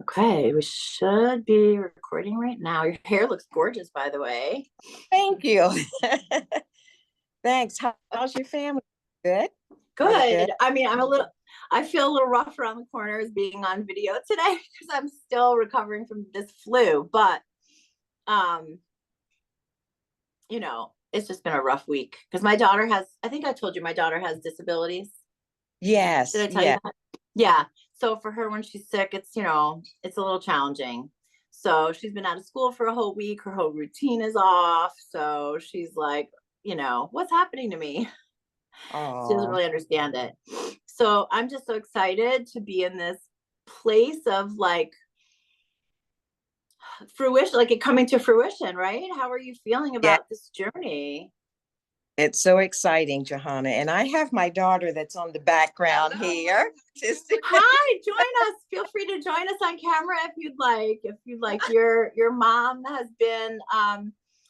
Okay, we should be recording right now. Your hair looks gorgeous, by the way. Thank you. Thanks. How's your family? Good? Are they Good. good? I mean, I feel a little rough around the corners being on video today because I'm still recovering from this flu, but um, it's just been a rough week because I think I told you my daughter has disabilities. Yes. Did I tell you Yeah. that? Yeah. So for her, when she's sick, it's a little challenging. So she's been out of school for a whole week. Her whole routine is off. So she's like, what's happening to me? She doesn't Oh, really understand it. So I'm just so excited to be in this place of like fruition, like it coming to fruition, right? How are you feeling yeah. about this journey? It's so exciting, Johanna. And I have my daughter that's on the background here. Hi, join us. Feel free to join us on camera if you'd like. Your mom has been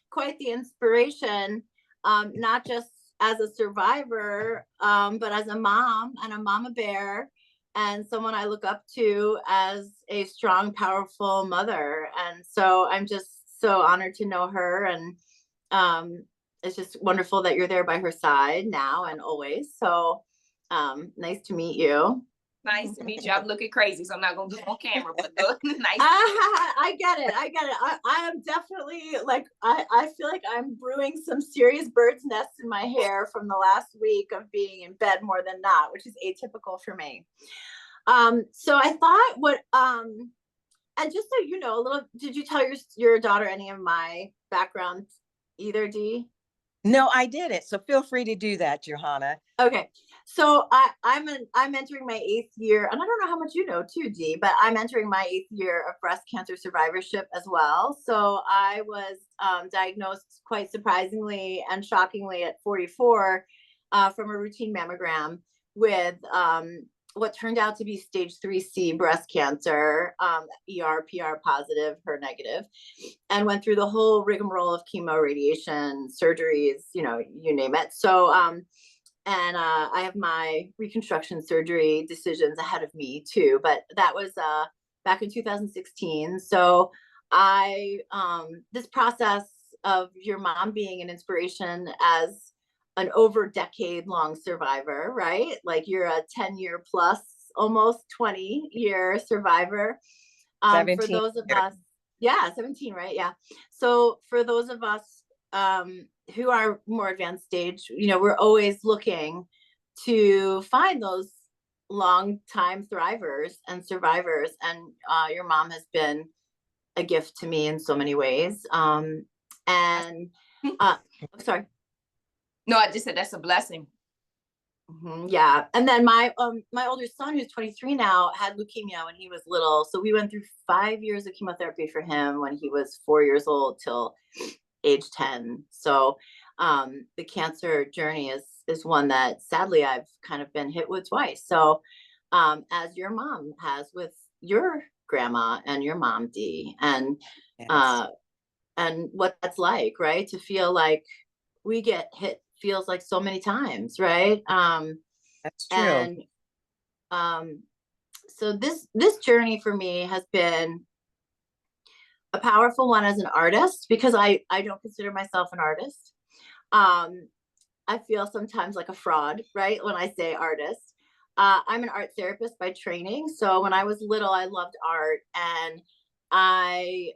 quite the inspiration, not just as a survivor, but as a mom and a mama bear, and someone I look up to as a strong, powerful mother. And so I'm just so honored to know her, and it's just wonderful that you're there by her side now and always. So nice to meet you. Nice to meet you. I'm looking crazy, so I'm not gonna do it on camera, but nice. I get it. I am definitely like, I feel like I'm brewing some serious bird's nests in my hair from the last week of being in bed more than not, which is atypical for me. So I thought and just so you know a little, did you tell your daughter any of my background either, Dee? No, I didn't. So feel free to do that, Johanna. Okay. So I'm entering my 8th year, and I don't know how much you know too, Dee, but I'm entering my 8th year of breast cancer survivorship as well. So I was diagnosed quite surprisingly and shockingly at 44 from a routine mammogram with what turned out to be stage 3C breast cancer, ER, PR positive, HER negative, and went through the whole rigmarole of chemo, radiation, surgeries, you name it. So and I have my reconstruction surgery decisions ahead of me too, but that was back in 2016. So this process of your mom being an inspiration as an over decade long survivor, right? Like you're a 10-year plus, almost 20-year survivor. For 17 those of years. us, yeah, 17, right? Yeah. So for those of us who are more advanced stage, we're always looking to find those long time thrivers and survivors. And your mom has been a gift to me in so many ways. And sorry. No, I just said that's a blessing. Yeah. And then my older son, who's 23 now, had leukemia when he was little. So we went through 5 years of chemotherapy for him when he was 4 years old till age 10. So the cancer journey is one that sadly I've kind of been hit with twice. So as your mom has with your grandma and your mom, Dee, and Yes. And what that's like, right? To feel like we get hit feels like so many times, right? That's true. And so this journey for me has been a powerful one as an artist, because I don't consider myself an artist. I feel sometimes like a fraud, right, when I say artist. I'm an art therapist by training. So when I was little, I loved art, and I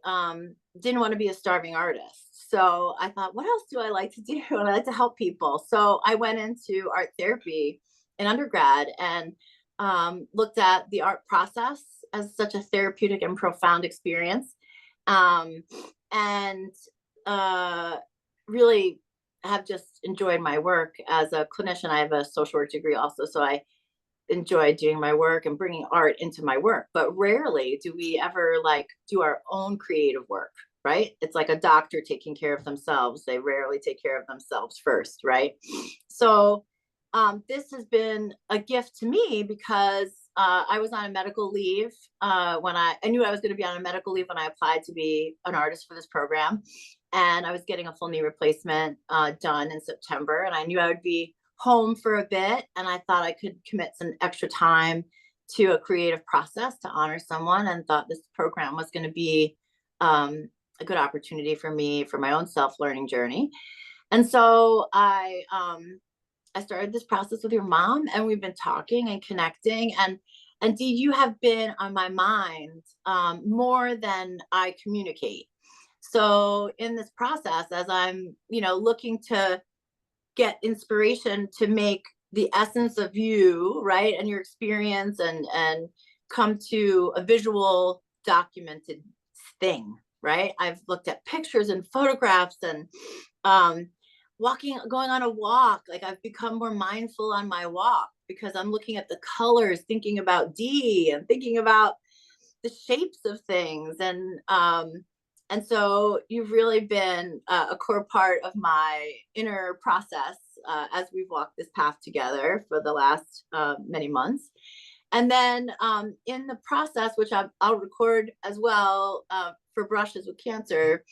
didn't want to be a starving artist. So I thought, what else do I like to do? And I like to help people. So I went into art therapy in undergrad and looked at the art process as such a therapeutic and profound experience. And really have just enjoyed my work as a clinician. I have a social work degree also, so I enjoy doing my work and bringing art into my work. But rarely do we ever like do our own creative work, right? It's like a doctor taking care of themselves. They rarely take care of themselves first, right? So this has been a gift to me because I was on a medical leave when I knew I was going to be on a medical leave when I applied to be an artist for this program. And I was getting a full knee replacement done in September. And I knew I would be home for a bit. And I thought I could commit some extra time to a creative process to honor someone, and thought this program was going to be a good opportunity for me for my own self-learning journey. And so I started this process with your mom, and we've been talking and connecting, and Dee, you have been on my mind more than I communicate. So in this process, as I'm, looking to get inspiration to make the essence of you, right, and your experience, and come to a visual documented thing, right? I've looked at pictures and photographs, and going on a walk. Like, I've become more mindful on my walk because I'm looking at the colors, thinking about Dee, and thinking about the shapes of things. And so you've really been a core part of my inner process as we've walked this path together for the last many months. And then in the process, which I'll record as well for Brushes with Cancer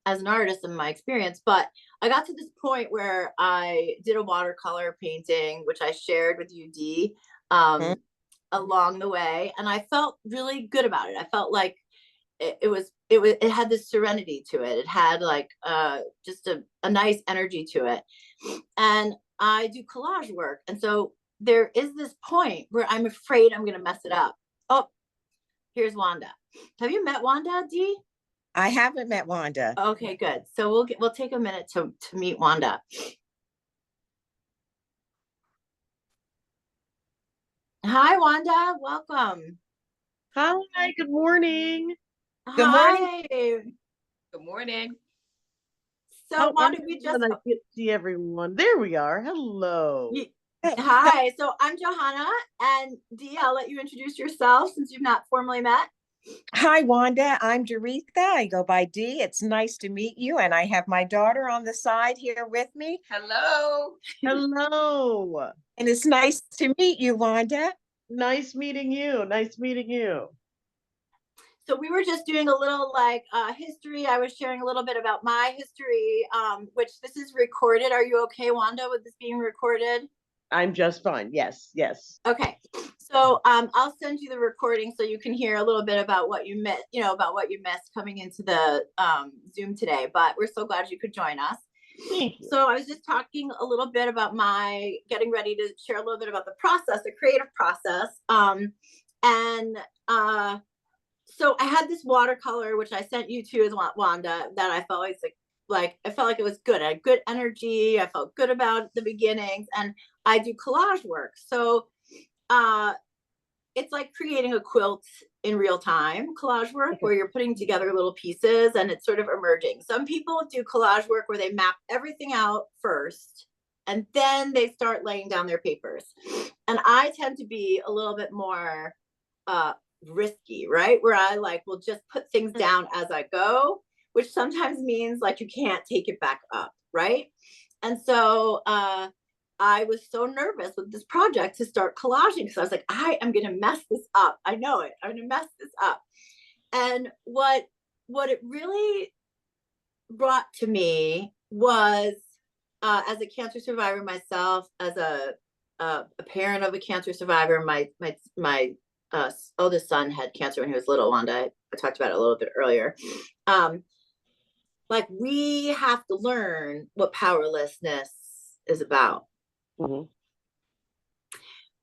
as an artist in my experience, but I got to this point where I did a watercolor painting, which I shared with you, Dee, along the way. And I felt really good about it. I felt like it had this serenity to it. It had like just a nice energy to it. And I do collage work. And so there is this point where I'm afraid I'm going to mess it up. Oh, here's Wanda. Have you met Wanda, Dee? I haven't met Wanda. Okay, good. So we'll take a minute to meet Wanda. Hi, Wanda. Welcome. Hi, good morning. Good morning. Hi. Good morning. So Wanda, we just I can't see everyone. There we are. Hello. Hi. So I'm Johanna, and Dee, I'll let you introduce yourself since you've not formally met. Hi, Wanda. I'm Doretha. I go by Dee. It's nice to meet you. And I have my daughter on the side here with me. Hello. Hello. And it's nice to meet you, Wanda. Nice meeting you. Nice meeting you. So we were just doing a little history. I was sharing a little bit about my history, which this is recorded. Are you okay, Wanda, with this being recorded? I'm just fine. Yes, yes. Okay. So I'll send you the recording so you can hear a little bit about what you missed, about what you missed coming into the Zoom today. But we're so glad you could join us. Thank you. So I was just talking a little bit about my getting ready to share a little bit about the process, the creative process. So I had this watercolor, which I sent you to as Wanda, that I felt like I felt like it was good. I had good energy. I felt good about the beginnings, and I do collage work. So it's like creating a quilt in real time collage work, where you're putting together little pieces and it's sort of emerging. Some people do collage work where they map everything out first and then they start laying down their papers. And I tend to be a little bit more risky, right? Where I will just put things down as I go, which sometimes means you can't take it back up, right? And so I was so nervous with this project to start collaging because I was like, I am going to mess this up. I know it. I'm going to mess this up. And what it really brought to me was, as a cancer survivor myself, as a parent of a cancer survivor, my oldest son had cancer when he was little. Wanda, I talked about it a little bit earlier. We have to learn what powerlessness is about. Mm-hmm.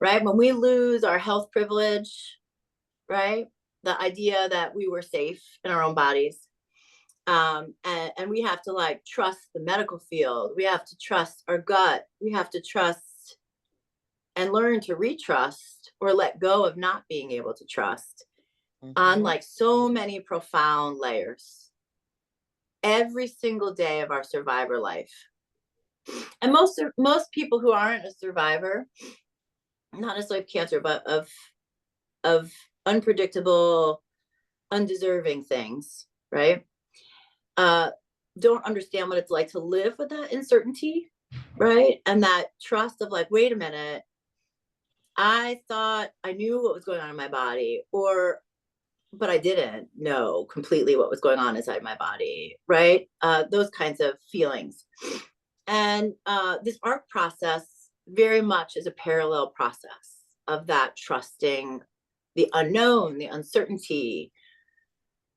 Right? When we lose our health privilege, right? The idea that we were safe in our own bodies. And we have to trust the medical field. We have to trust our gut. We have to trust and learn to retrust or let go of not being able to trust on so many profound layers every single day of our survivor life. And most people who aren't a survivor, not necessarily of cancer, but of unpredictable, undeserving things, right? Don't understand what it's like to live with that uncertainty, right? And that trust of wait a minute, I thought I knew what was going on in my body, but I didn't know completely what was going on inside my body, right? Those kinds of feelings. And this art process very much is a parallel process of that trusting the unknown, the uncertainty.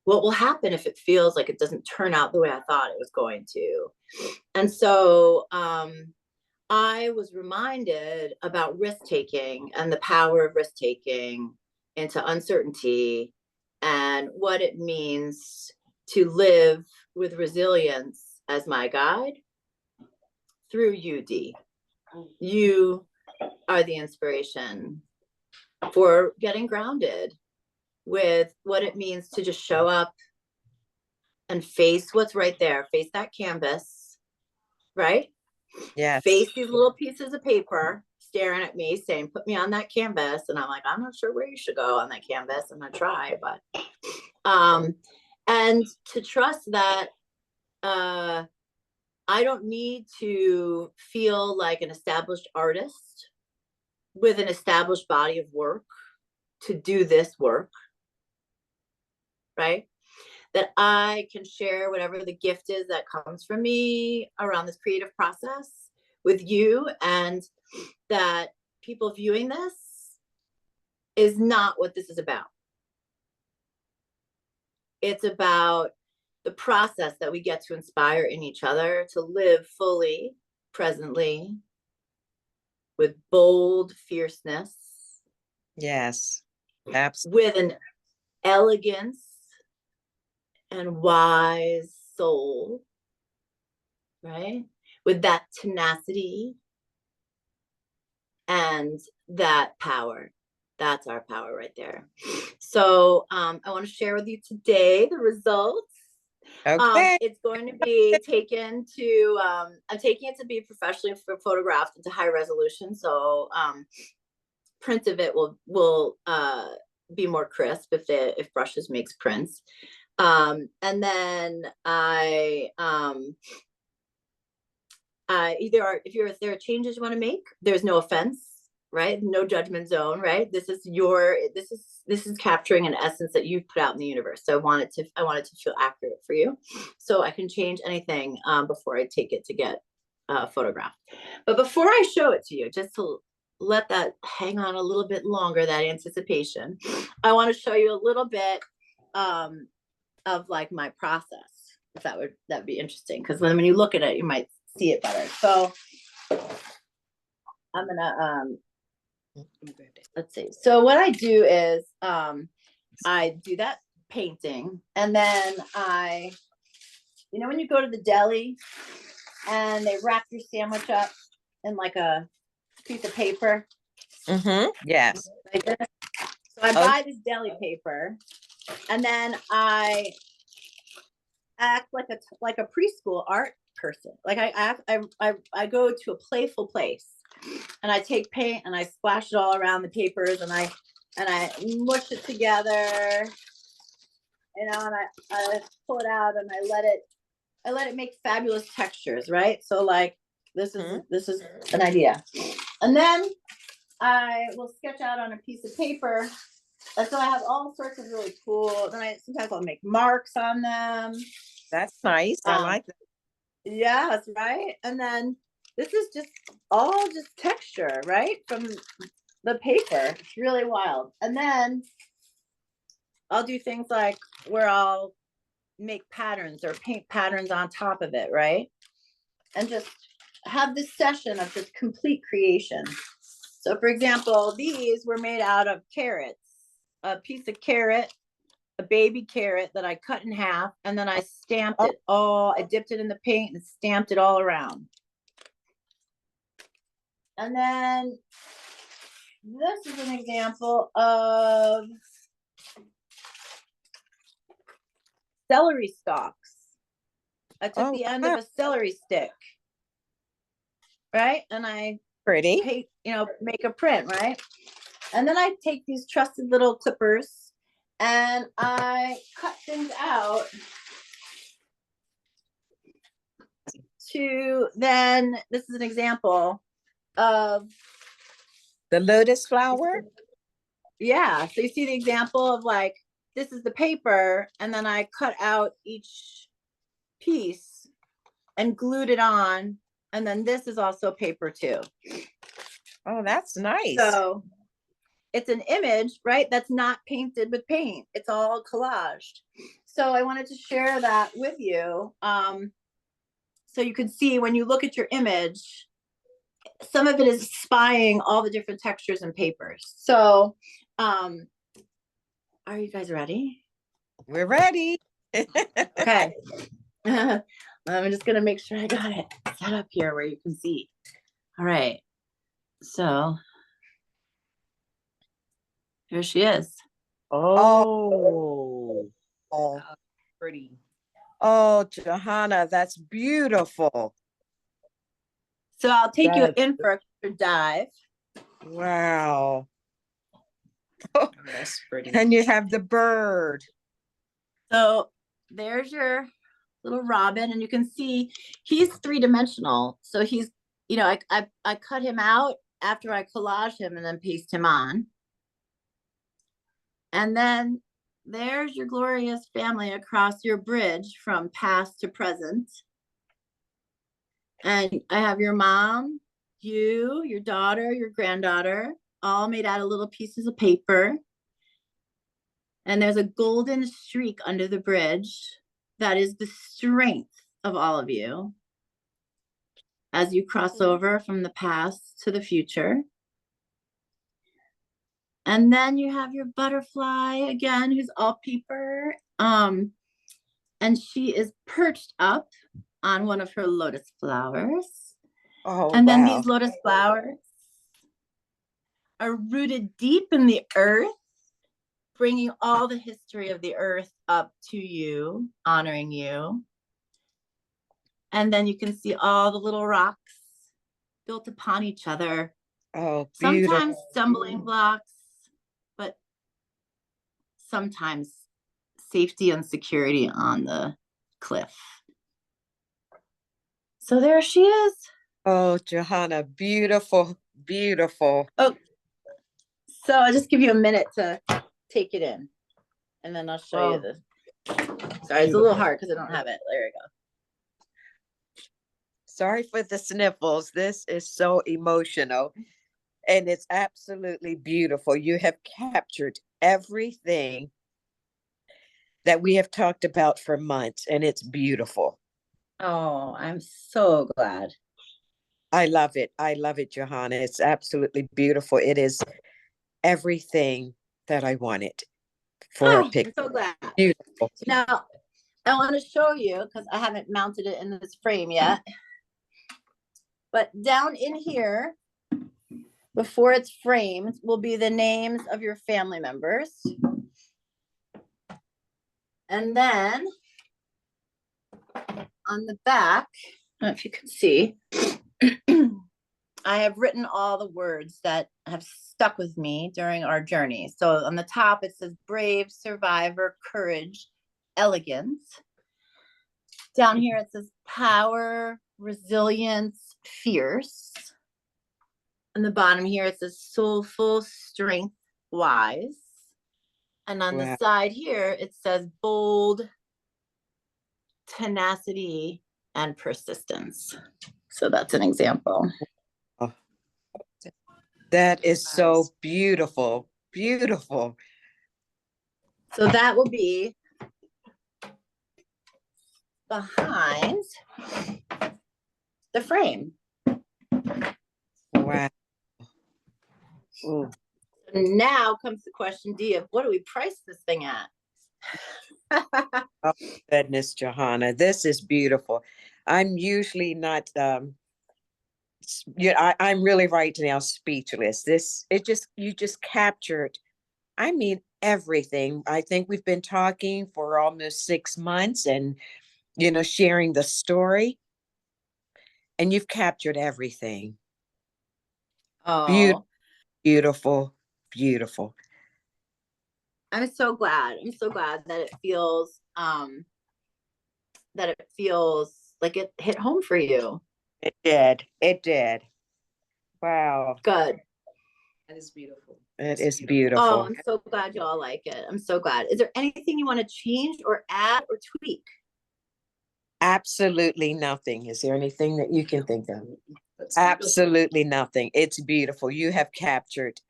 What will happen if it feels like it doesn't turn out the way I thought it was going to? And so I was reminded about risk taking and the power of risk taking into uncertainty and what it means to live with resilience as my guide through you, Dee. You are the inspiration for getting grounded with what it means to just show up and face what's right there, face that canvas, right? Yes. Face these little pieces of paper staring at me saying, put me on that canvas. And I'm like, I'm not sure where you should go on that canvas. I'm gonna try, but and to trust that I don't need to feel like an established artist with an established body of work to do this work, right? That I can share whatever the gift is that comes from me around this creative process with you, and that people viewing this is not what this is about. It's about the process that we get to inspire in each other to live fully, presently, with bold fierceness. Yes, absolutely. With an elegance and wise soul, right? With that tenacity and that power. That's our power right there. So I want to share with you today the results. Okay. It's going to be taken to, I'm taking it to be professionally photographed into high resolution. So print of it will be more crisp if brushes makes prints. And then if there are changes you want to make, there's no offense, right? No judgment zone, right? This is capturing an essence that you've put out in the universe. So I want it to feel accurate for you. So I can change anything before I take it to get photographed. But before I show it to you, just to let that hang on a little bit longer, that anticipation, I want to show you a little bit of like my process, if that'd be interesting, because when you look at it, you might see it better. So I'm gonna let's see. So what I do is I do that painting, and then when you go to the deli and they wrap your sandwich up in like a piece of paper. Mm-hmm. Yes. Like this. So I buy this deli paper, and then I act like a preschool art person. Like I go to a playful place, and I take paint and I splash it all around the papers, and I mush it together, and I pull it out, and I let it make fabulous textures, right? So like this is an idea, and then I will sketch out on a piece of paper. And so I have all sorts of really cool. Then sometimes I'll make marks on them. That's nice. I like that. Yeah, that's right. And then this is just all just texture, right? From the paper. It's really wild. And then I'll do things like where I'll make patterns or paint patterns on top of it, right? And just have this session of just complete creation. So for example, these were made out of carrots, a piece of carrot, a baby carrot that I cut in half, and then I stamped it all. I dipped it in the paint and stamped it all around. And then this is an example of celery stalks. I took the end of a celery stick, right? And I pretty, make a print, right? And then I take these trusted little clippers and I cut things out to then, this is an example of the lotus flower. Yeah, so you see the example of like, this is the paper, and then I cut out each piece and glued it on, and then this is also paper too. Oh, that's nice. So it's an image, right? That's not painted with paint. It's all collaged. So I wanted to share that with you. So you can see when you look at your image, some of it is spying all the different textures and papers. So, are you guys ready? We're ready. Okay. I'm just gonna make sure I got it set up here where you can see. All right. So here she is. Oh. Oh, Pretty. oh, Johanna, that's beautiful. So I'll take you That's- in for a dive. Wow. Oh, that's pretty. And you have the bird. So there's your little robin, and you can see he's three-dimensional. So he's, you know, I cut him out after I collage him and then paste him on. And then there's your glorious family across your bridge from past to present. And I have your mom, you, your daughter, your granddaughter, all made out of little pieces of paper. And there's a golden streak under the bridge that is the strength of all of you as you cross over from the past to the future. And then you have your butterfly again, who's all paper. And she is perched up on one of her lotus flowers. Oh, And then wow. these lotus flowers are rooted deep in the earth, bringing all the history of the earth up to you, honoring you. And then you can see all the little rocks built upon each other. Oh, beautiful. Sometimes stumbling blocks, but sometimes safety and security on the cliff. So there she is. Oh, Johanna, beautiful, beautiful. Oh, so I'll just give you a minute to take it in, and then I'll show you this. Sorry, it's a little hard because I don't have it. There we go. Sorry for the sniffles. This is so emotional, and it's absolutely beautiful. You have captured everything that we have talked about for months, and it's beautiful. Oh, I'm so glad. I love it. I love it, Johanna. It's absolutely beautiful. It is everything that I wanted for a I'm picture. so glad. Beautiful. Now, I want to show you, because I haven't mounted it in this frame yet, but down in here, before it's framed, will be the names of your family members. And then on the back, I don't know if you can see, I have written all the words that have stuck with me during our journey. So on the top, it says brave, survivor, courage, elegance. Down here, it says power, resilience, fierce. On the bottom here, it says soulful, strength, wise. And on the side here, it says bold, tenacity, and persistence. So that's an example. Oh, that is so beautiful. Beautiful. So that will be behind the frame. Wow. Mm. Now comes the question, D, of what do we price this thing at? Oh, goodness, Johanna, this is beautiful. I'm usually not, I'm really right now speechless. You just captured, I mean, everything. I think we've been talking for almost 6 months and, sharing the story, and you've captured everything. Oh, Beautiful, beautiful. I'm so glad. I'm so glad that it feels like it hit home for you. It did. It did. Wow. Good. That is beautiful. It is beautiful. Oh, I'm so glad you all like it. I'm so glad. Is there anything you want to change or add or tweak? Absolutely nothing. Is there anything that you can think of? That's Absolutely nothing. It's beautiful. You have captured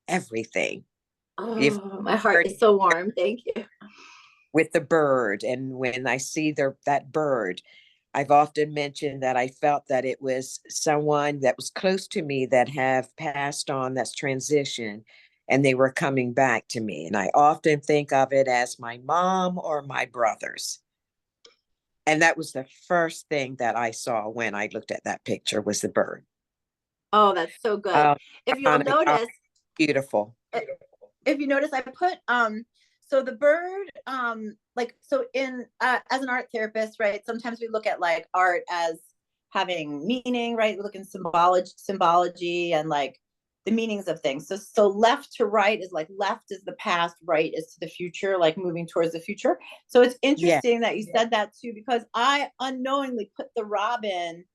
everything. Oh, my heart is so warm. Thank you. With the bird, and when I see that bird, I've often mentioned that I felt that it was someone that was close to me that have passed on, that's transitioned, and they were coming back to me. And I often think of it as my mom or my brothers. And that was the first thing that I saw when I looked at that picture, was the bird. Oh, that's so good. Oh, If you'll notice, beautiful. if you notice, I put so the bird, like, so in as an art therapist, right, sometimes we look at like art as having meaning, right? We look in symbology and like the meanings of things. So left to right is like, left is the past, right is to the future, like moving towards the future. So it's interesting that you said that too, because I unknowingly put the robin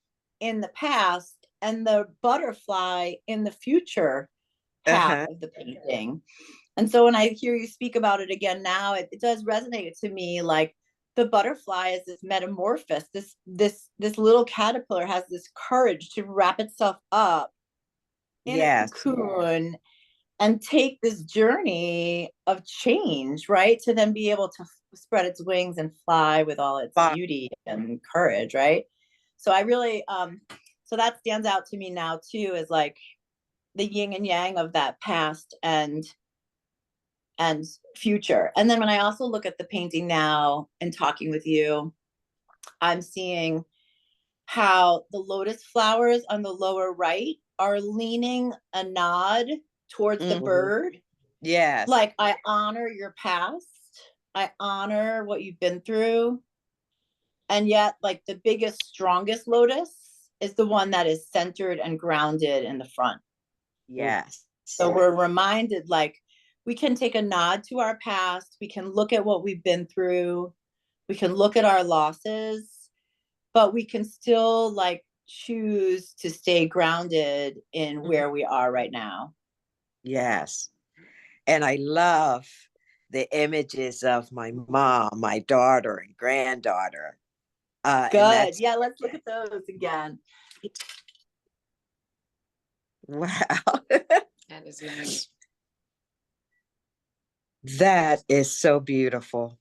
in the past and the butterfly in the future half of the painting. And so when I hear you speak about it again now, it does resonate to me. Like, the butterfly is this metamorphosis. This little caterpillar has this courage to wrap itself up in a cocoon and take this journey of change, right? To then be able to spread its wings and fly with all its beauty and courage, right? So I really, so that stands out to me now too, is like the yin and yang of that past and future. And then when I also look at the painting now and talking with you, I'm seeing how the lotus flowers on the lower right are leaning a nod towards the bird. Yes. Like, I honor your past. I honor what you've been through. And yet, like, the biggest, strongest lotus is the one that is centered and grounded in the front. Yes. So we're reminded, like, we can take a nod to our past. We can look at what we've been through. We can look at our losses, but we can still like choose to stay grounded in where we are right now. Yes. And I love the images of my mom, my daughter, and granddaughter. Good. Yeah, let's look at those again. Wow. That is nice. That is so beautiful.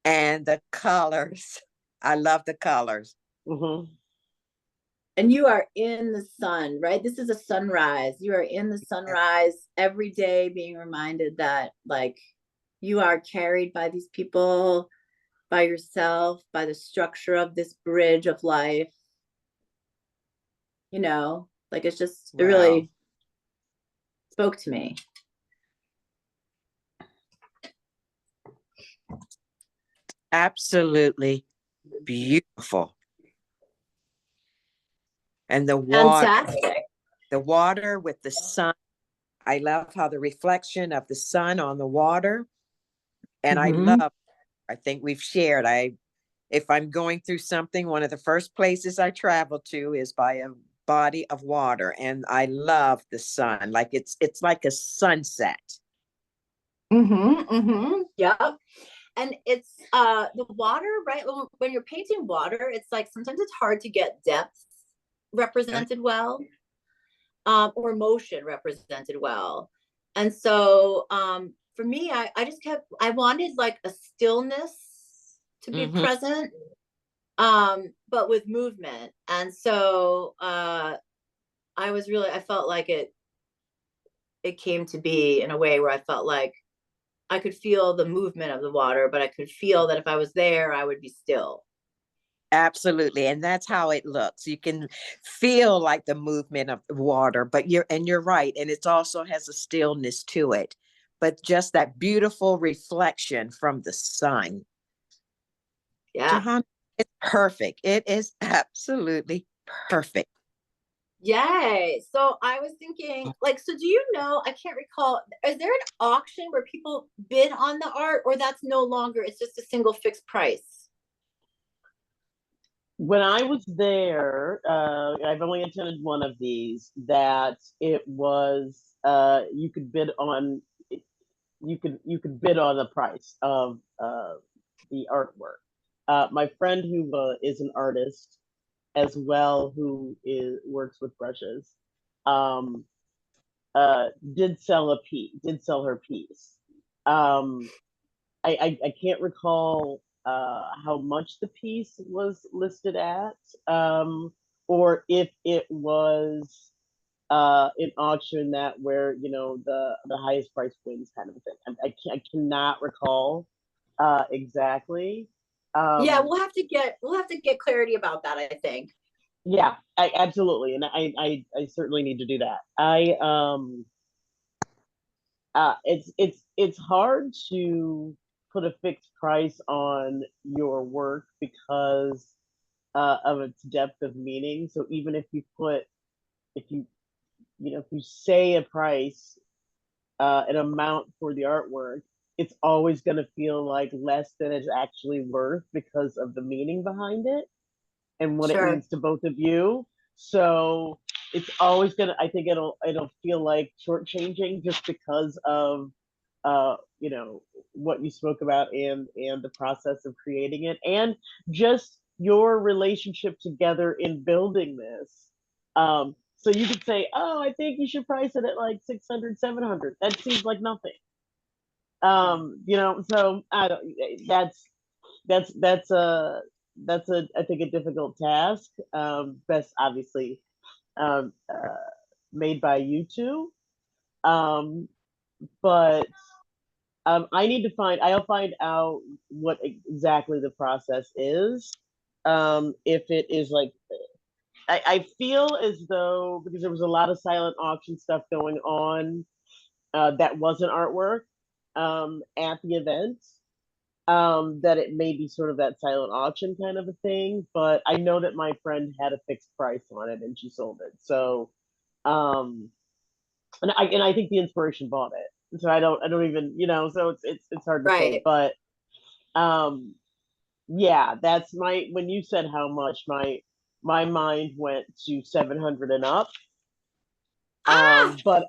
And the colors. I love the colors. Mm-hmm. And you are in the sun, right? This is a sunrise. You are in the sunrise every day, being reminded that, like, you are carried by these people, by yourself, by the structure of this bridge of life. You know, like, it's just, it really spoke to me. Absolutely beautiful. And the water, fantastic. The water with the sun. I love how the reflection of the sun on the water. And I think we've shared, if I'm going through something, one of the first places I travel to is by a body of water. And I love the sun. Like, it's like a sunset. Yep. And it's the water, right? When you're painting water, it's like sometimes it's hard to get depth represented well, or motion represented well. And so for me, I wanted like a stillness to be present, but with movement. And so I felt like it came to be in a way where I felt like I could feel the movement of the water, but I could feel that if I was there, I would be still. Absolutely. And that's how it looks. You can feel like the movement of the water, but you're right. And it also has a stillness to it, but just that beautiful reflection from the sun. Yeah. Johanna, it's perfect. It is absolutely perfect. Yay. So I was thinking, like, so do you know, I can't recall, is there an auction where people bid on the art, or that's no longer, it's just a single fixed price? When I was there, I've only attended one of these, that it was, you could bid on the price of the artwork. My friend who is an artist as well, who works with brushes, did sell her piece. I can't recall how much the piece was listed at, or if it was an auction that where the highest price wins kind of a thing. I cannot recall exactly. Yeah, we'll have to get clarity about that, I think. Yeah, I absolutely, and I certainly need to do that. It's hard to put a fixed price on your work because of its depth of meaning. So even if you if you say a price, an amount for the artwork, it's always going to feel like less than it's actually worth because of the meaning behind it and what it Sure. means to both of you. So it's always gonna. I think it'll feel like shortchanging just because of what you spoke about and the process of creating it and just your relationship together in building this. So you could say, oh, I think you should price it at like 600, 700. That seems like nothing. So I don't. That's I think a difficult task. Best obviously um, uh, made by you two. Um, but I'll find out what exactly the process is. If it is like, I feel as though because there was a lot of silent auction stuff going on that wasn't artwork at the event, that it may be sort of that silent auction kind of a thing. But I know that my friend had a fixed price on it and she sold it. So, um, and I think the inspiration bought it. So I don't even, so it's hard to say, Right. but yeah, that's when you said how much my mind went to 700 and up. Ah! But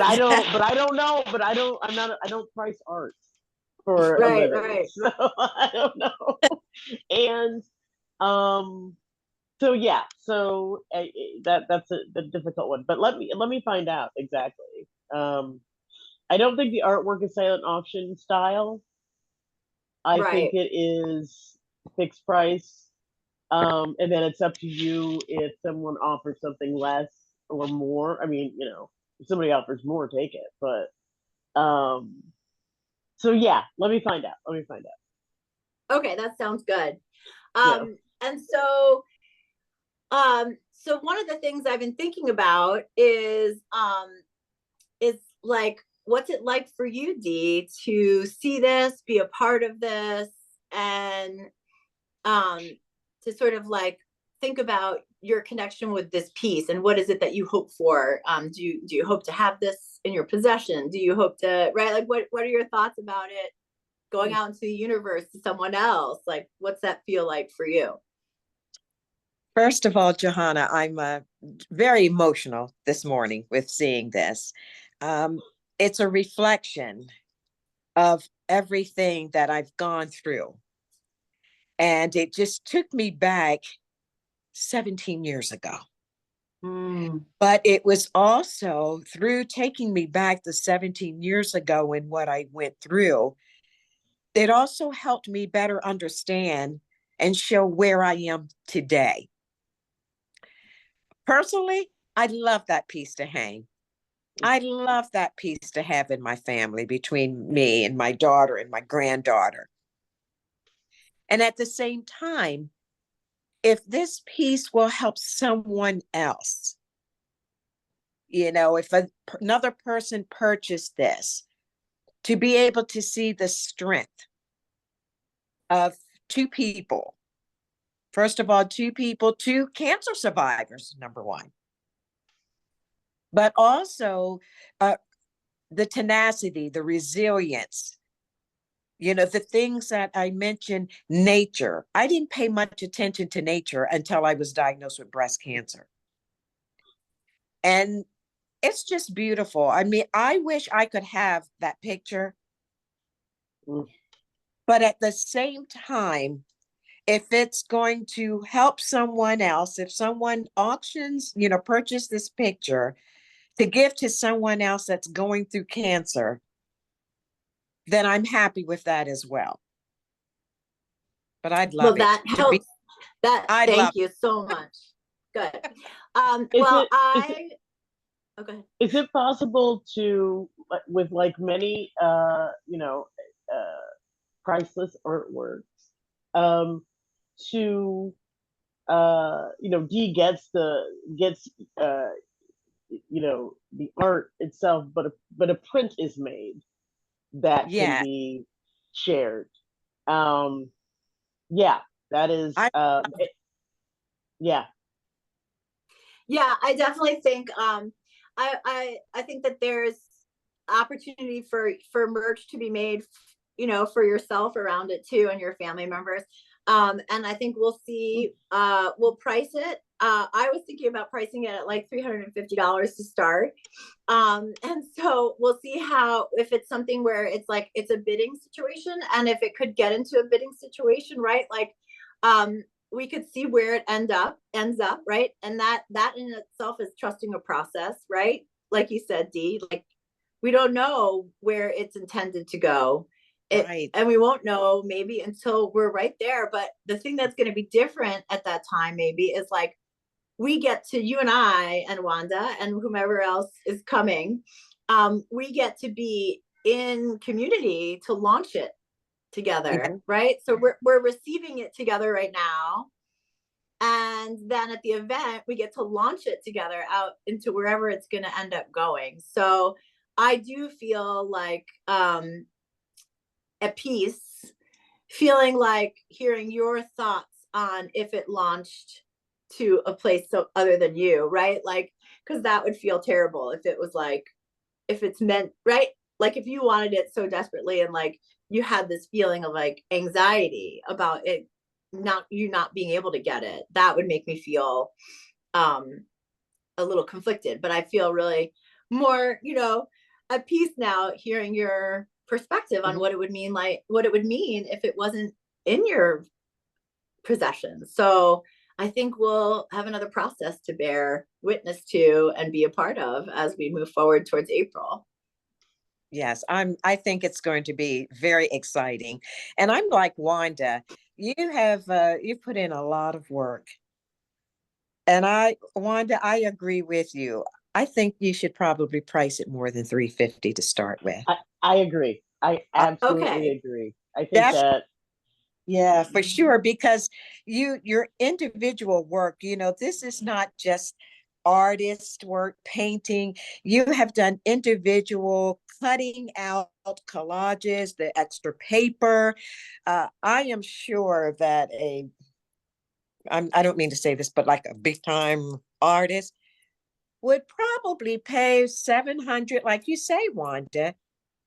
I don't know, I don't price art for a Right, living. right. So I don't know. And so yeah, so that's the difficult one. But let me find out exactly. I don't think the artwork is silent auction style. I think Right. it is fixed price. And then it's up to you if someone offers something less or more. I mean, if somebody offers more, take it. But so yeah, let me find out. Let me find out. Okay, that sounds good. Yeah. And so one of the things I've been thinking about is like, what's it like for you, Dee, to see this, be a part of this, and to sort of like think about your connection with this piece and what is it that you hope for? Do you hope to have this in your possession? Do you hope to, right? Like, what are your thoughts about it going out into the universe to someone else? Like, what's that feel like for you? First of all, Johanna, I'm very emotional this morning with seeing this. It's a reflection of everything that I've gone through. And it just took me back 17 years ago. But it was also through taking me back the 17 years ago and what I went through, it also helped me better understand and show where I am today. Personally, I love that piece to hang. I love that piece to have in my family between me and my daughter and my granddaughter. And at the same time, if this piece will help someone else, if another person purchased this, to be able to see the strength of two people. First of all, two people, two cancer survivors, number one. But also the tenacity, the resilience, the things that I mentioned, nature. I didn't pay much attention to nature until I was diagnosed with breast cancer. And it's just beautiful. I mean, I wish I could have that picture. But at the same time, if it's going to help someone else, if someone auctions, purchase this picture, to give to someone else that's going through cancer, then I'm happy with that as well. But I'd Well, love it that to be, helps. That, I'd love thank you so much. Good. Is Well, it okay. is it possible to, with like many priceless artworks, to Dee gets the art itself, but a print is made that can yeah, be shared. um yeah, that is I, yeah. Yeah, I definitely think I think that there's opportunity for merch to be made, for yourself around it too, and your family members. And I think we'll see. We'll price it. I was thinking about pricing it at like $350 to start. And so we'll see how, if it's something where it's like it's a bidding situation, and if it could get into a bidding situation, right? Like, we could see where it ends up, right? And that in itself is trusting a process, right? Like you said, Dee, like, we don't know where it's intended to go. right. And we won't know maybe until we're right there. But the thing that's going to be different at that time maybe is like, we get to, you and I and Wanda and whomever else is coming, we get to be in community to launch it together, right? So we're receiving it together right now, and then at the event we get to launch it together out into wherever it's going to end up going. So I do feel like at peace, feeling like hearing your thoughts on if it launched to a place so other than you, right? Like, because that would feel terrible if it was like, if it's meant, right? Like if you wanted it so desperately and like you had this feeling of like anxiety about it, not being able to get it, that would make me feel a little conflicted. But I feel really more, at peace now, hearing your perspective on Mhm. what it would mean, like what it would mean if it wasn't in your possession. So I think we'll have another process to bear witness to and be a part of as we move forward towards April. Yes, I think it's going to be very exciting. And I'm like Wanda, you put in a lot of work. And Wanda, I agree with you. I think you should probably price it more than 350 to start with. I agree. I I, absolutely Okay. agree. I think that's that Yeah, for sure. Because your individual work, this is not just artist work, painting. You have done individual cutting out collages, the extra paper. I am sure that I don't mean to say this, but like a big time artist would probably pay 700, like you say, Wanda,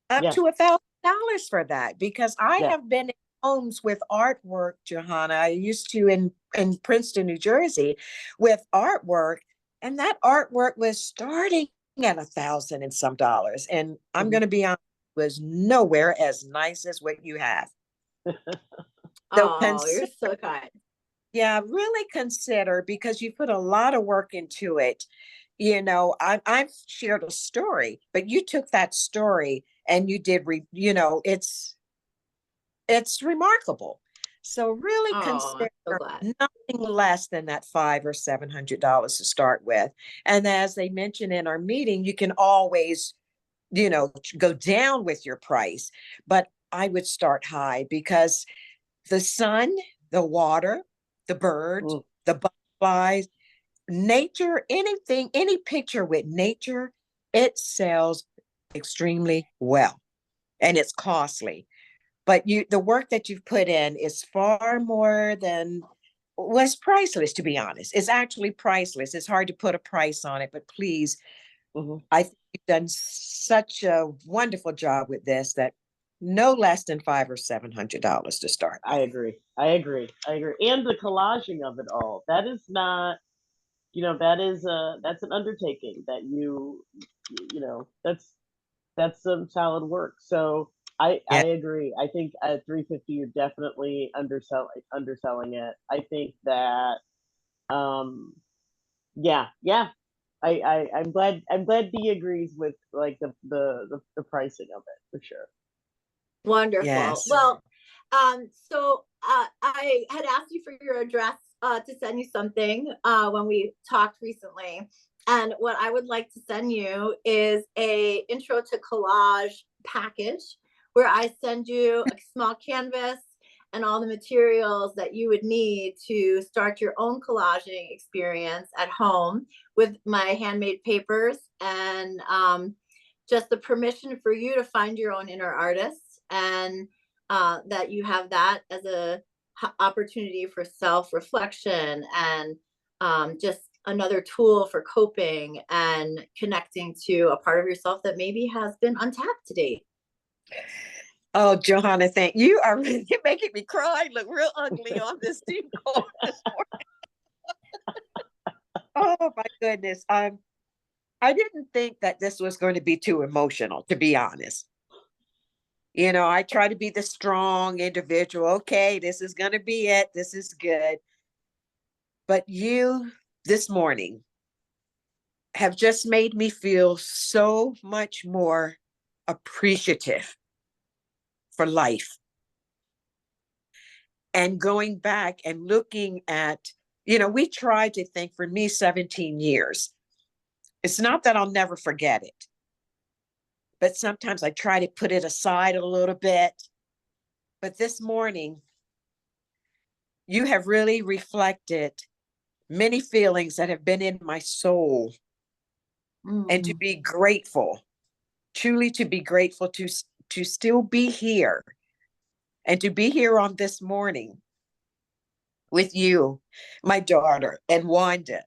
up yeah, to $1,000 for that. Because I yeah. have been in homes with artwork, Johanna. I used to in Princeton, New Jersey, with artwork, and that artwork was starting at $1,000 and some dollars. And I'm Mhm. going to be honest, was nowhere as nice as what you have. So Oh, you're so kind. yeah, really consider, because you put a lot of work into it. I've shared a story, but you took that story and you did, it's remarkable. So really Oh, I'm consider so glad. nothing less than that $500 or $700 to start with. And as they mentioned in our meeting, you can always, go down with your price, but I would start high, because the sun, the water, the birds, Mm. the butterflies, nature, anything, any picture with nature, it sells extremely well, and it's costly. But the work that you've put in is far more than was priceless, to be honest. It's actually priceless. It's hard to put a price on it, but please, Mhm. I think you've done such a wonderful job with this, that no less than $500 or $700 to start I with. agree. I agree. And the collaging of it all. That is not, that's an undertaking that that's some solid work. So I Yeah. agree. I think at 350 you're definitely underselling it. I think that yeah, yeah. I'm glad Dee agrees with like the pricing of it for sure. Wonderful. Yes. Well, so I had asked you for your address to send you something when we talked recently. And what I would like to send you is a intro to collage package where I send you a small canvas and all the materials that you would need to start your own collaging experience at home with my handmade papers and just the permission for you to find your own inner artist, and that you have that as a opportunity for self-reflection and just another tool for coping and connecting to a part of yourself that maybe has been untapped to date. Oh, Johanna, thank you. Are really making me cry. Look real ugly on this Zoom call this morning. Oh my goodness. I didn't think that this was going to be too emotional, to be honest. You know, I try to be the strong individual. Okay, this is going to be it. This is good. But you this morning have just made me feel so much more appreciative for life. And going back and looking at, you know, we tried to think, for me, 17 years. It's not that I'll never forget it, but sometimes I try to put it aside a little bit. But this morning, you have really reflected many feelings that have been in my soul. And to be grateful, truly to be grateful to still be here and to be here on this morning with you, my daughter, and Wanda,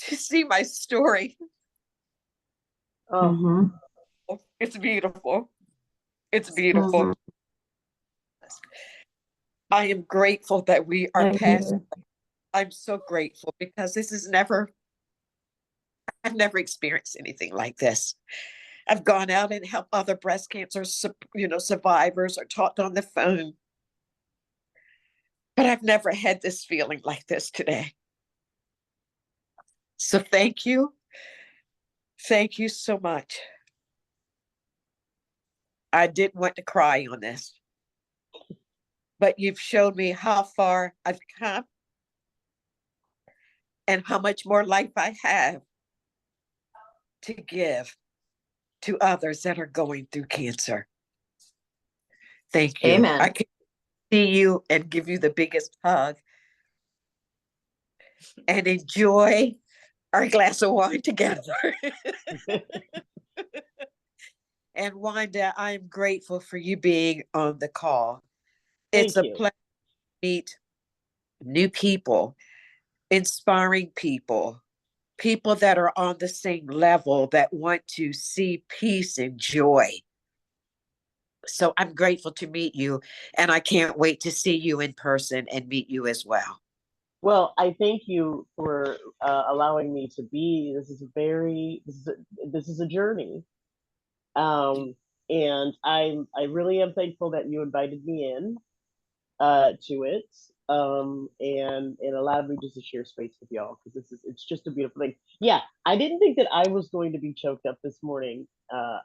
to see my story. Oh, It's beautiful. It's beautiful. I am grateful that we are past. I'm so grateful because I've never experienced anything like this. I've gone out and helped other breast cancer, survivors, or talked on the phone, but I've never had this feeling like this today. So thank you. Thank you so much. I didn't want to cry on this, but you've showed me how far I've come and how much more life I have to give to others that are going through cancer. Thank you. Amen. I can see you and give you the biggest hug and enjoy our glass of wine together. And Wanda, I'm grateful for you being on the call. It's thank a you. pleasure to meet new people, inspiring people, people that are on the same level that want to see peace and joy. So I'm grateful to meet you, and I can't wait to see you in person and meet you as well. Well, I thank you for allowing me to be. This is a journey, and I really am thankful that you invited me in to it, and allowed me just to share space with y'all, because it's just a beautiful thing. Yeah, I didn't think that I was going to be choked up this morning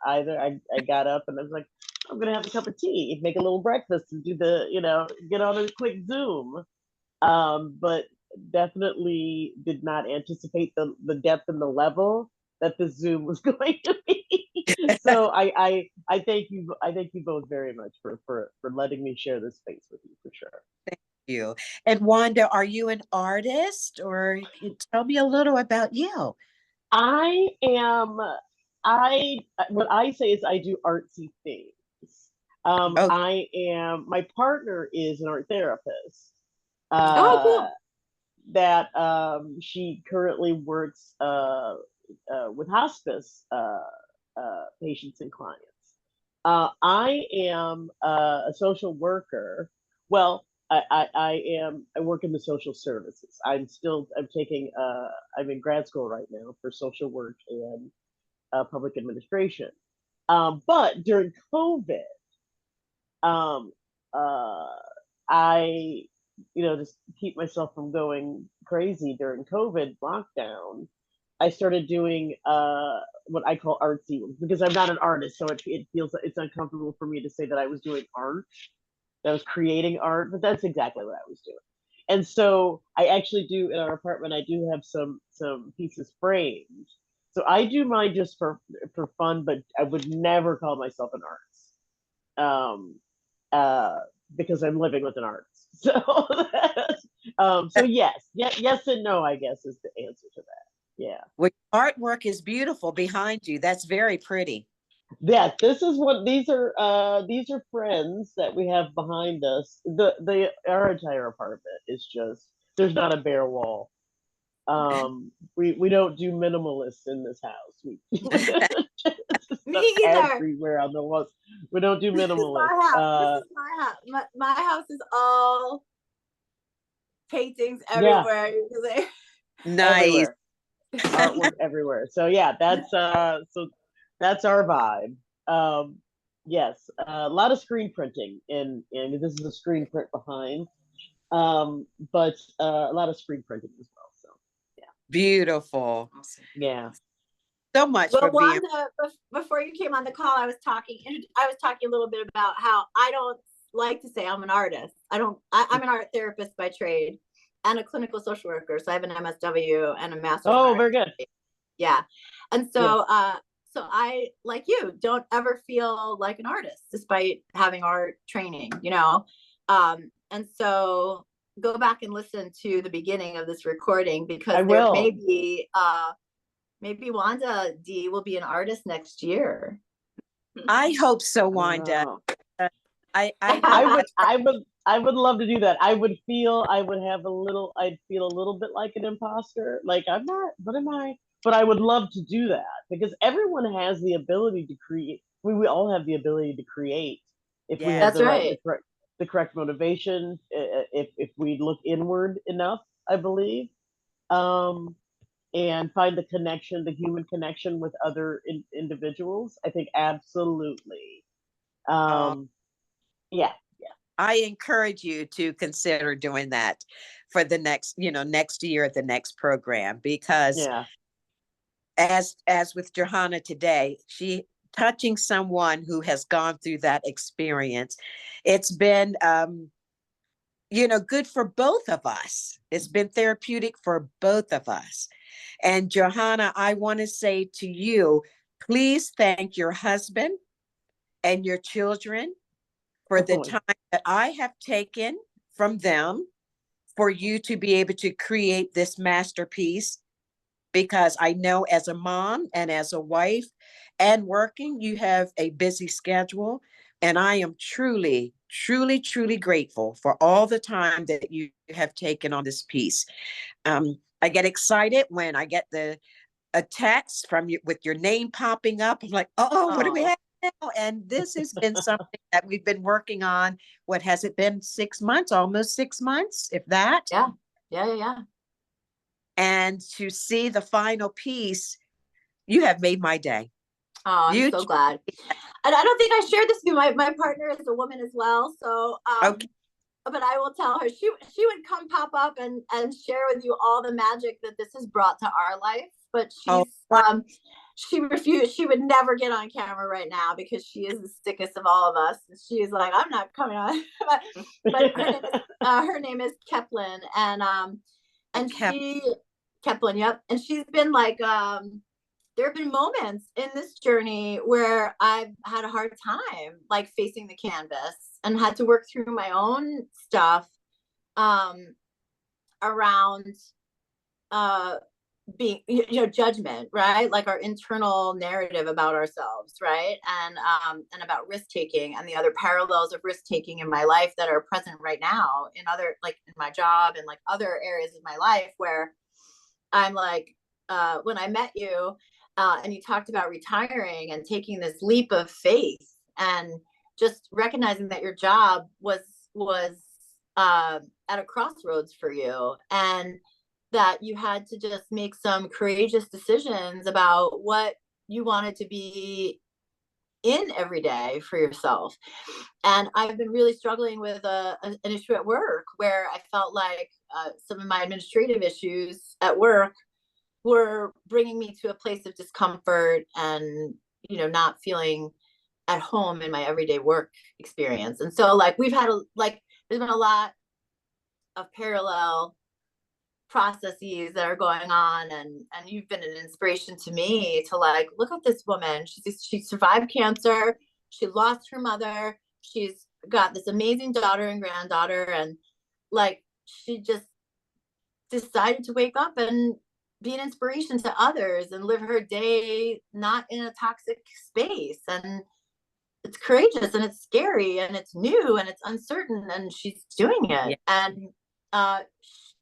either. I got up and I was like, I'm gonna have a cup of tea, make a little breakfast, and do get on a quick Zoom. But definitely did not anticipate the depth and the level that the Zoom was going to be. So I thank you both very much for letting me share this space with you, for sure. Thank you. And Wanda, are you an artist, or can you tell me a little about you? I am I what I say is I do artsy things. Oh, My partner is an art therapist. Oh, Uh cool. that she currently works with hospice patients and clients. I am a social worker. Well, I work in the social services. I'm in grad school right now for social work and public administration. But during COVID, um, uh, I, just keep myself from going crazy during COVID lockdown. I started doing what I call artsy, because I'm not an artist, so it feels it's uncomfortable for me to say that I was doing art, that I was creating art, but that's exactly what I was doing. And so I actually do in our apartment. I do have some pieces framed. So I do mine just for fun, but I would never call myself an artist. Uh, because I'm living with an artist. So yes and no, I guess is the answer to that. Yeah. Well, artwork is beautiful behind you. That's very pretty. Yeah, this is what these are friends that we have behind us. The our entire apartment is just, there's not a bare wall. We don't do minimalists in this house. We Me stuff either. everywhere on the walls. We don't do This is minimalists. my house. This is my house. My house is all paintings Yeah, everywhere. You can say. Nice. everywhere. Artwork everywhere. So yeah, that's our vibe. Yes, a lot of screen printing, and this is a screen print behind. But a lot of screen printing as well. So Beautiful. yeah. So much for Well, being. Wanda, before you came on the call, I was talking a little bit about how I don't like to say I'm an artist. I'm an art therapist by trade and a clinical social worker. So I have an MSW and a master's in Oh, art. very good. Yeah. And Yeah. so I, like you, don't ever feel like an artist despite having art training, and so go back and listen to the beginning of this recording, because I there will. may be maybe Wanda D will be an artist next year. I hope so, Wanda. I I would love to do that. I'd feel a little bit like an imposter. Like, I'm not, what am I? But I would love to do that, because everyone has the ability to create. We all have the ability to create if we have Yes. That's right. the correct motivation, if we look inward enough, I believe. Um, and find the human connection with other individuals. I think absolutely. Oh, Yeah, I encourage you to consider doing that for the next year at the next program, because yeah. as with Johanna today, she touching someone who has gone through that experience. It's been good for both of us. It's been therapeutic for both of us. And Johanna, I want to say to you, please thank your husband and your children for the Oh, time that I have taken from them for you to be able to create this masterpiece. Because I know as a mom and as a wife and working, you have a busy schedule. And I am truly, truly, truly grateful for all the time that you have taken on this piece. I get excited when I get a text from you with your name popping up. I'm like, oh, what do we have now? And this has been something that we've been working on. What has it been? 6 months, almost 6 months, if that. Yeah. And to see the final piece, you have made my day. Oh, I'm You so glad. And I don't think I shared this with you. My partner is a woman as well. So, okay? but I will tell her, she would come pop up and share with you all the magic that this has brought to our life. But Oh, she refused. She would never get on camera right now because she is the sickest of all of us. She is like, I'm not coming on. but her name is Keplin, and Keplin, yep. And she's been like, there have been moments in this journey where I've had a hard time, like facing the canvas, and had to work through my own stuff around being, judgment, right? Like our internal narrative about ourselves, right? And about risk taking and the other parallels of risk taking in my life that are present right now in other, like in my job and like other areas of my life where I'm like, when I met you, and you talked about retiring and taking this leap of faith and just recognizing that your job was at a crossroads for you, and that you had to just make some courageous decisions about what you wanted to be in every day for yourself. And I've been really struggling with an issue at work where I felt like some of my administrative issues at work were bringing me to a place of discomfort and, not feeling at home in my everyday work experience. And so like we've had there's been a lot of parallel processes that are going on, and you've been an inspiration to me to like, look at this woman. She survived cancer. She lost her mother. She's got this amazing daughter and granddaughter, and like she just decided to wake up and be an inspiration to others and live her day not in a toxic space. And it's courageous and it's scary and it's new and it's uncertain, and she's doing it. Yeah. And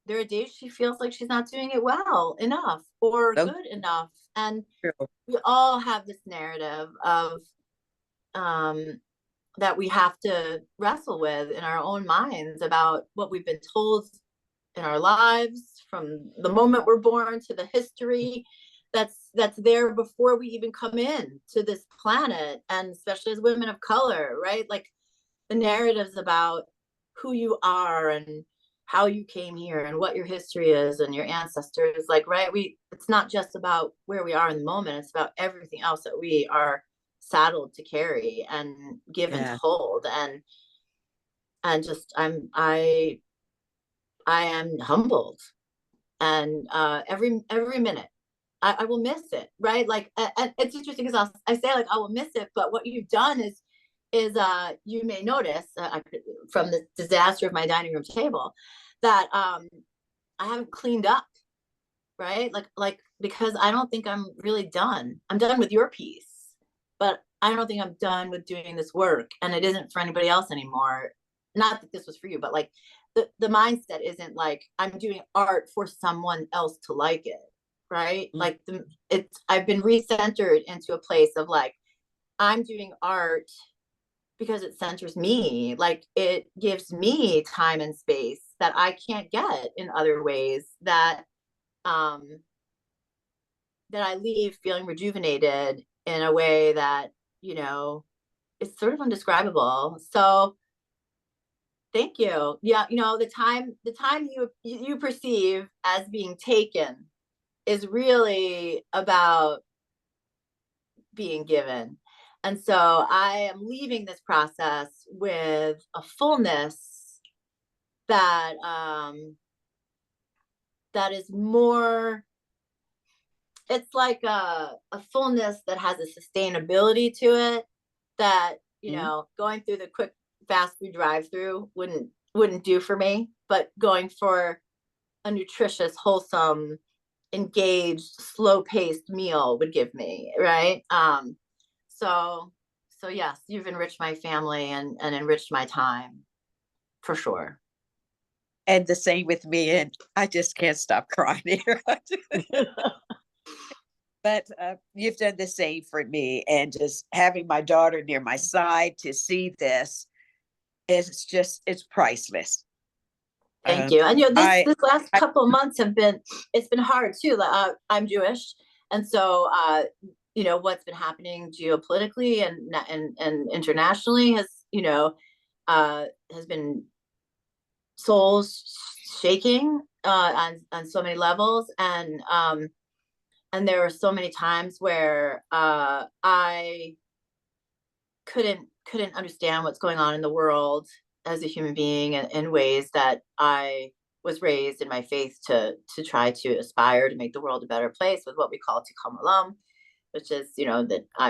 there are days she feels like she's not doing it well enough or good enough. And True. we all have this narrative of that we have to wrestle with in our own minds about what we've been told in our lives from the moment we're born to the history that's there before we even come in to this planet, and especially as women of color, right? Like the narratives about who you are and how you came here and what your history is and your ancestors, like, right? It's not just about where we are in the moment, it's about everything else that we are saddled to carry and given to hold. And just I am humbled, and every minute I will miss it, right? Like, and it's interesting because I say like I will miss it, but what you've done is you may notice from the disaster of my dining room table that I haven't cleaned up, right? Like because I don't think I'm really done. I'm done with your piece, but I don't think I'm done with doing this work, and it isn't for anybody else anymore. Not that this was for you, but like the mindset isn't like I'm doing art for someone else to like it, right? Like I've been recentered into a place of like I'm doing art because it centers me. Like it gives me time and space that I can't get in other ways, that that I leave feeling rejuvenated in a way that, it's sort of indescribable. So thank you. Yeah, the time you perceive as being taken is really about being given. And so I am leaving this process with a fullness that that is more, it's like a fullness that has a sustainability to it that, going through the quick fast food drive-through wouldn't do for me, but going for a nutritious, wholesome, engaged, slow-paced meal would give me, right? So yes, you've enriched my family and enriched my time for sure. And the same with me, and I just can't stop crying here. But you've done the same for me, and just having my daughter near my side to see this it's priceless. Thank you. And this last couple of months it's been hard too. I'm Jewish, and so what's been happening geopolitically and internationally has been soul shaking on so many levels, and there were so many times where I couldn't understand what's going on in the world as a human being in ways that I was raised in my faith to try to aspire to make the world a better place with what we call tikkun olam, which is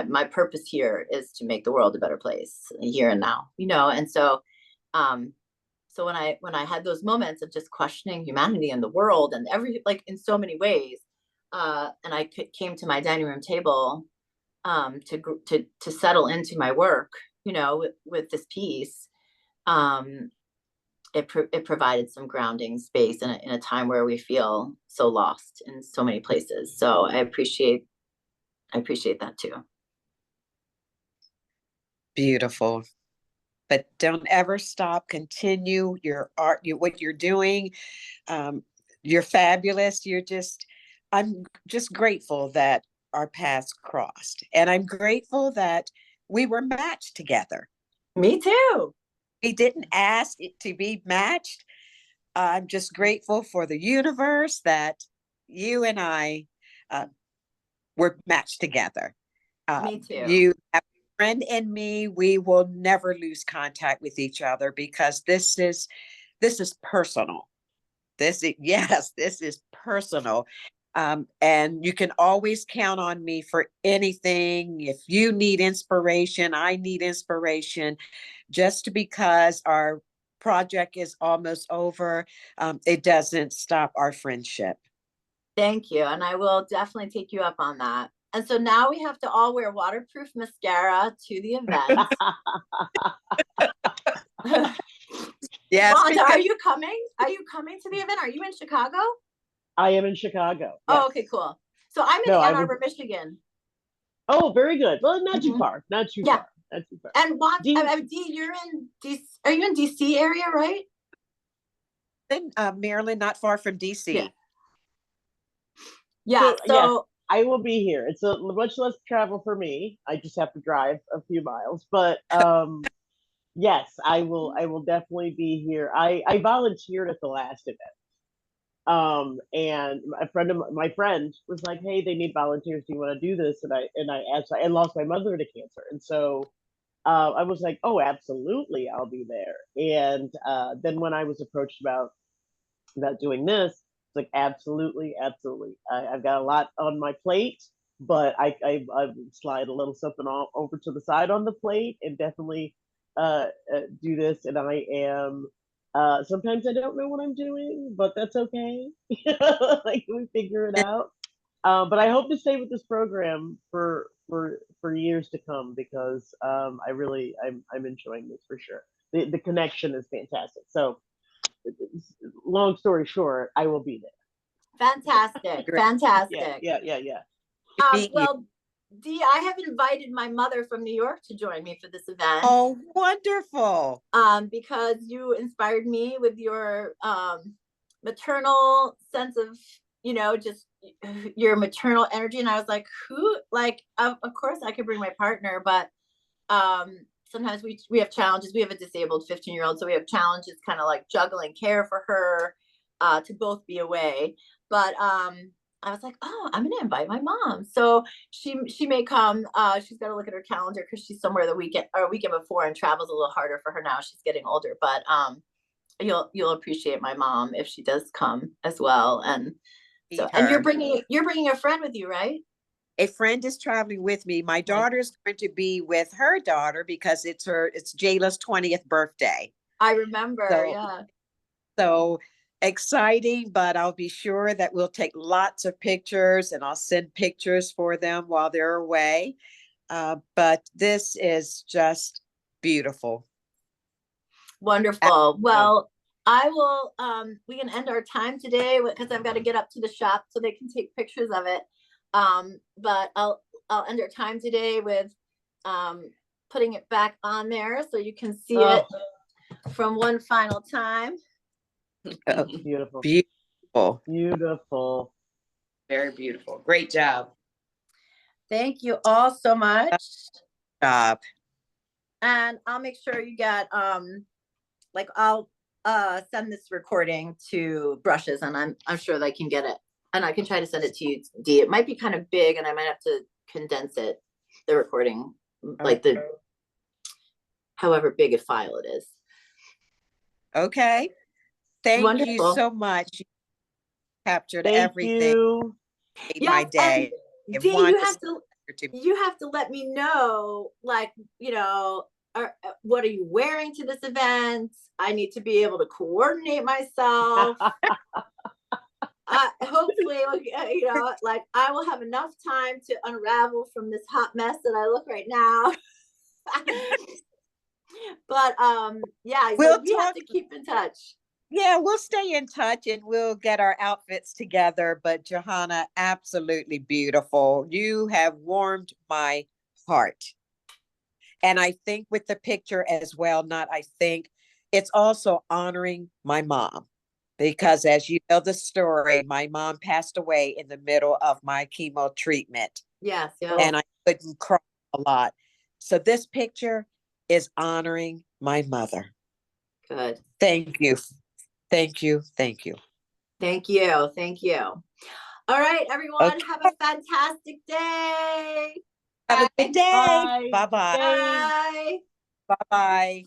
my purpose here is to make the world a better place here and now, and so so when I had those moments of just questioning humanity and the world and in so many ways, and I came to my dining room table to settle into my work, with this piece, it provided some grounding space in a time where we feel so lost in so many places. So I appreciate that too. Beautiful. But don't ever stop. Continue your art, what you're doing. You're fabulous. I'm just grateful that our paths crossed. And I'm grateful that we were matched together. Me too. We didn't ask it to be matched. I'm just grateful for the universe that you and I we're matched together. Me too. You have a friend and me, we will never lose contact with each other because this is personal. Yes, this is personal. And you can always count on me for anything. If you need inspiration, I need inspiration. Just because our project is almost over, it doesn't stop our friendship. Thank you. And I will definitely take you up on that. And so now we have to all wear waterproof mascara to the event. Yes, Wanda, because are you coming? Are you coming to the event? Are you in Chicago? I am in Chicago. Oh, yes. okay, cool. So I'm in No, Ann Arbor, Michigan. Oh, very good. Well, not too far. Not too Yeah. far. Not too far. And Wanda, D- D, you're in DC. Are you in DC area, right? in Maryland, not far from DC. Yeah. yes, So I will be here. It's a much less travel for me. I just have to drive a few miles, but yes, I will definitely be here. I volunteered at the last event. And my friend was like, "Hey, they need volunteers. Do you want to do this?" And I asked, I lost my mother to cancer, and so I was like, "Oh, absolutely, I'll be there." And then when I was approached about doing this, it's like, absolutely, absolutely. I've got a lot on my plate, but I slide a little something all over to the side on the plate and definitely do this. And I am, sometimes I don't know what I'm doing, but that's okay. Like, we figure it out. But I hope to stay with this program for years to come because I'm enjoying this for sure. The connection is fantastic. So long story short, I will be there. fantastic. Great. Fantastic. Yeah. Meet you. Well, Dee, I have invited my mother from New York to join me for this event. Oh, wonderful. Because you inspired me with your maternal sense of, just your maternal energy. And I was like, of course I could bring my partner, but sometimes we have challenges. We have a disabled 15-year-old, so we have challenges kind of like juggling care for her to both be away. But I was like, oh, I'm gonna invite my mom. So she may come. She's got to look at her calendar because she's somewhere the weekend before, and travel's a little harder for her now. She's getting older, but you'll appreciate my mom if she does come as well. And so, and you're bringing a friend with you, right? A friend is traveling with me. My daughter's going to be with her daughter because it's Jayla's 20th birthday. I remember, yeah. So exciting, but I'll be sure that we'll take lots of pictures and I'll send pictures for them while they're away. But this is just beautiful. Wonderful. Well, I will, we can end our time today because I've got to get up to the shop so they can take pictures of it. But I'll end our time today with putting it back on there so you can see it from one final time. Beautiful. Beautiful. Very beautiful. Great job. Thank you all so much. Job. And I'll make sure you get I'll send this recording to Brushes, and I'm sure they can get it. And I can try to send it to you, Dee. It might be kind of big, and I might have to condense it, the recording, like however big a file it is. Okay. Thank Wonderful. you so much. You captured Thank everything. you. Made my day. Dee, you have to let me know, like, what are you wearing to this event? I need to be able to coordinate myself. Hopefully, I will have enough time to unravel from this hot mess that I look right now. But we have to keep in touch. Yeah, we'll stay in touch and we'll get our outfits together. But Johanna, absolutely beautiful. You have warmed my heart. And I think with the picture as well, it's also honoring my mom. Because as you know the story, my mom passed away in the middle of my chemo treatment. Yes, yeah. And I couldn't cry a lot. So this picture is honoring my mother. Good. Thank you. Thank you. Thank you. Thank you. Thank you. All right, everyone, Okay. have a fantastic day. Have a good day. Bye. Bye-bye. Bye. Bye-bye.